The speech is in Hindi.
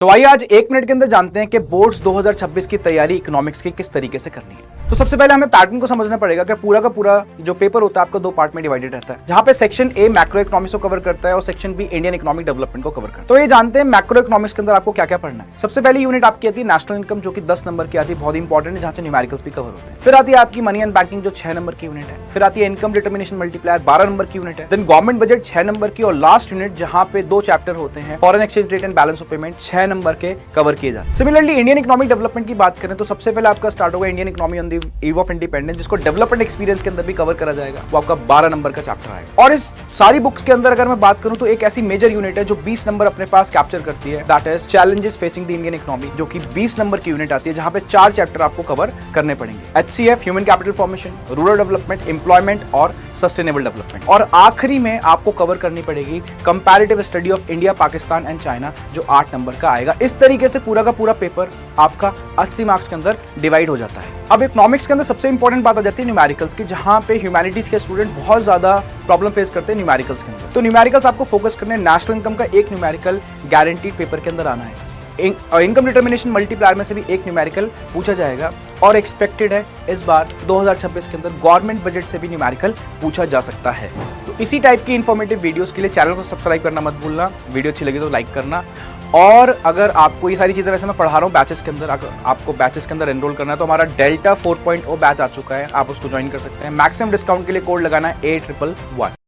तो आइए आज 1 मिनट के अंदर जानते हैं कि बोर्ड्स 2026 की तैयारी इकोनॉमिक्स की किस तरीके से करनी है। तो सबसे पहले हमें पैटर्न को समझना पड़ेगा कि पूरा का पूरा जो पेपर होता है आपका 2 पार्ट में डिवाइडेड रहता है, जहां पे सेक्शन ए मैक्रो इकोनॉमिक्स को कवर करता है और section B Indian economic development को कवर करता है। तो ये जानते हैं मैक्रो इकोनॉमिक्स के अंदर आपको क्या क्या पढ़ना है। सबसे पहली यूनिट आपकी आती है नेशनल इनकम, जो कि 10 नंबर की आती है, बहुत इंपॉर्टेंट है, जहां से न्यूमेरिकल्स भी कवर होते हैं। फिर आती है आपकी मनी एंड बैंकिंग जो 6 नंबर की यूनिट है। फिर आती है इनकम डिटर्मिनेशन मल्टीप्लायर 12 नंबर की यूनिट है। देन गवर्नमेंट बजट 6 नंबर की, और लास्ट यूनिट जहां पे 2 चैप्टर होते हैं, foreign exchange rate and balance of payment 6 number के कवर किए जाते हैं। सिमिलरली इंडियन इकोनॉमिक डेवलपमेंट की बात करें तो सबसे पहले आपका स्टार्ट होगा Indian economy on the eve of independence, जिसको डेवलपमेंट एक्सपीरियंस के अंदर भी कवर करा जाएगा। वो आपका 12 नंबर का चैप्टर आएगा। और इस सारी बुक्स के अंदर अगर मैं बात करूं तो एक ऐसी मेजर यूनिट है जो 20 नंबर अपने पास कैप्चर करती है, that is challenges facing the Indian economy, जो कि 20 नंबर की यूनिट आती है, जहां पे 4 चैप्टर आपको कवर करने पड़ेंगे। HCF human capital formation, rural development, employment और सस्टेनेबल डेवलपमेंट। और आखिरी में आपको कवर करनी पड़ेगी comparative study of India, Pakistan and China, जो 8 नंबर का आएगा। इस तरीके से पूरा का पूरा पेपर आपका 80 मार्क्स के अंदर डिवाइड हो जाता है। अब इकोनॉमिक्स के अंदर सबसे इंपॉर्टेंट बात आ जाती है न्यूमेरिकल्स की, जहां पे ह्यूमैनिटीज के स्टूडेंट बहुत ज्यादा प्रॉब्लम फेस करते हैं न्यूमेरिकल्स के अंदर। तो न्यूमेरिकल्स आपको फोकस करने, नेशनल इनकम का एक न्यूमेरिकल गारंटीड पेपर के अंदर आना है। इनकम डिटर्मिनेशन मल्टीप्लायर में से भी एक न्यूमेरिकल पूछा जाएगा, और एक्सपेक्टेड है इस बार 2026 के अंदर गवर्नमेंट बजट से भी न्यूमेरिकल पूछा जा सकता है। तो इसी टाइप की इंफॉर्मेटिव वीडियोस के लिए चैनल को सब्सक्राइब करना मत भूलना। वीडियो अच्छी लगी तो लाइक करना। और अगर आपको ये सारी चीज़ें, वैसे मैं पढ़ा रहा हूँ बैचेस के अंदर, अगर आपको बैचेस के अंदर एनरोल करना है तो हमारा डेल्टा 4.0 बैच आ चुका है, आप उसको ज्वाइन कर सकते हैं। मैक्सिमम डिस्काउंट के लिए कोड लगाना है 8111।